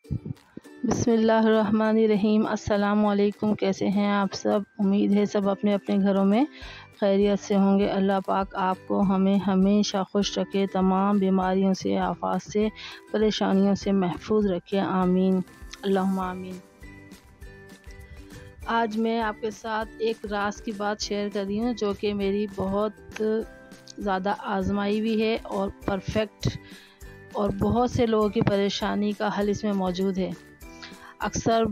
बिस्मिल्लाहिर्रहमानिर्रहीम। अस्सलाम वालेकुम। कैसे हैं आप सब? उम्मीद है सब अपने अपने घरों में खैरियत से होंगे। अल्लाह पाक आपको हमें हमेशा खुश रखे, तमाम बीमारियों से, आफात से, परेशानियों से महफूज रखे। आमीन, अल्लाहुम्मा आमीन। आज मैं आपके साथ एक राज की बात शेयर कर रही हूँ जो कि मेरी बहुत ज़्यादा आजमाई भी है और परफेक्ट, और बहुत से लोगों की परेशानी का हल इसमें मौजूद है। अक्सर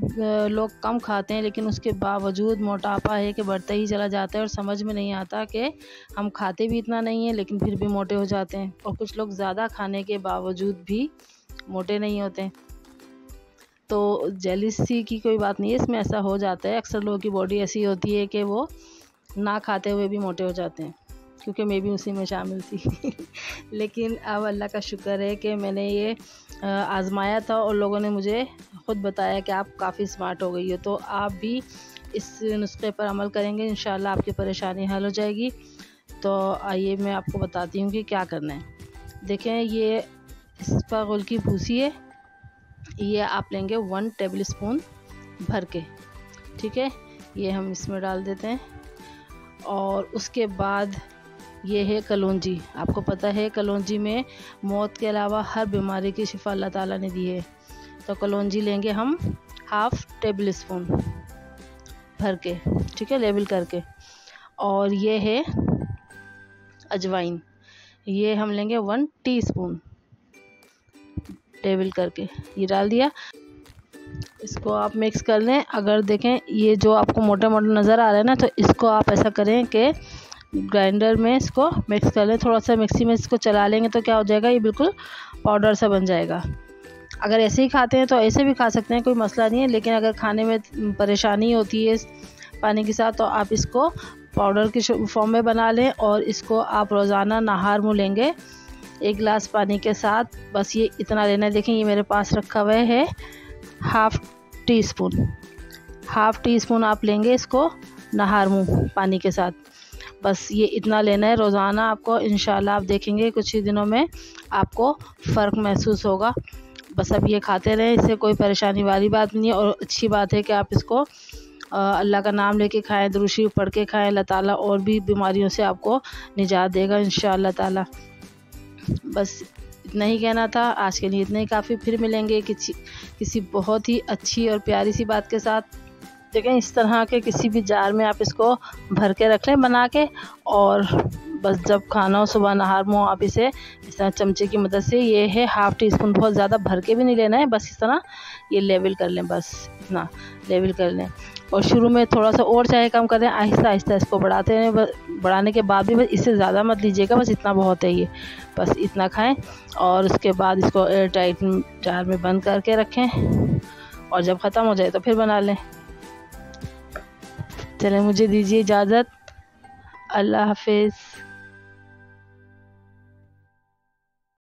लोग कम खाते हैं लेकिन उसके बावजूद मोटापा है कि बढ़ता ही चला जाता है और समझ में नहीं आता कि हम खाते भी इतना नहीं है लेकिन फिर भी मोटे हो जाते हैं। और कुछ लोग ज़्यादा खाने के बावजूद भी मोटे नहीं होते। तो जेलिसी की कोई बात नहीं है, इसमें ऐसा हो जाता है। अक्सर लोगों की बॉडी ऐसी होती है कि वो ना खाते हुए भी मोटे हो जाते हैं, क्योंकि मैं भी उसी में शामिल थी लेकिन अब अल्लाह का शुक्र है कि मैंने ये आज़माया था और लोगों ने मुझे ख़ुद बताया कि आप काफ़ी स्मार्ट हो गई हो। तो आप भी इस नुस्खे पर अमल करेंगे, इंशाल्लाह आपकी परेशानी हल हो जाएगी। तो आइए मैं आपको बताती हूँ कि क्या करना है। देखें, ये इसबगोल की भूसी है, ये आप लेंगे 1 टेबल स्पून भर के, ठीक है। ये हम इसमें डाल देते हैं। और उसके बाद ये है कलौंजी। आपको पता है कलौंजी में मौत के अलावा हर बीमारी की शिफा अल्लाह ताला ने दी है। तो कलौंजी लेंगे हम 1/2 टेबल स्पून भर के, ठीक है, लेवल करके। और ये है अजवाइन, ये हम लेंगे 1 टीस्पून टेबल करके, ये डाल दिया। इसको आप मिक्स कर लें। अगर देखें ये जो आपको मोटा मोटा नज़र आ रहा है ना, तो इसको आप ऐसा करें कि ग्राइंडर में इसको मिक्स कर लें। थोड़ा सा मिक्सी में इसको चला लेंगे तो क्या हो जाएगा, ये बिल्कुल पाउडर सा बन जाएगा। अगर ऐसे ही खाते हैं तो ऐसे भी खा सकते हैं, कोई मसला नहीं है। लेकिन अगर खाने में परेशानी होती है पानी के साथ, तो आप इसको पाउडर के फॉर्म में बना लें और इसको आप रोज़ाना नहार मुँह लेंगे 1 गिलास पानी के साथ। बस ये इतना लेना है। देखें, ये मेरे पास रखा हुआ है 1/2 टीस्पून आप लेंगे इसको नहार मुँह पानी के साथ। बस ये इतना लेना है रोज़ाना। आपको इंशाल्लाह आप देखेंगे कुछ ही दिनों में आपको फ़र्क महसूस होगा। बस अब ये खाते रहें, इससे कोई परेशानी वाली बात नहीं है। और अच्छी बात है कि आप इसको अल्लाह का नाम लेके खाएं, दुरूद शरीफ पढ़ के खाएं। अल्लाह ताला और भी बीमारियों से आपको निजात देगा इंशाअल्लाह ताला। बस इतना ही कहना था, आज के लिए इतना ही काफ़ी। फिर मिलेंगे किसी बहुत ही अच्छी और प्यारी सी बात के साथ। देखें, इस तरह के किसी भी जार में आप इसको भर के रख लें बना के, और बस जब खाना हो सुबह नहार मुँह आप इसे इस तरह चमचे की मदद से, ये है 1/2 टीस्पून, बहुत ज़्यादा भर के भी नहीं लेना है, बस इस तरह ये लेवल कर लें, बस इतना लेवल कर लें। और शुरू में थोड़ा सा और चाहे कम करें, आहिस्ता आहिस्ता इसको बढ़ाते रहें। बढ़ाने के बाद भी बस इससे ज़्यादा मत लीजिएगा, बस इतना बहुत है ये, बस इतना खाएं। और उसके बाद इसको एयर टाइट जार में बंद करके रखें, और जब ख़त्म हो जाए तो फिर बना लें। चलें, मुझे दीजिए इजाज़त। अल्लाह हाफिज़।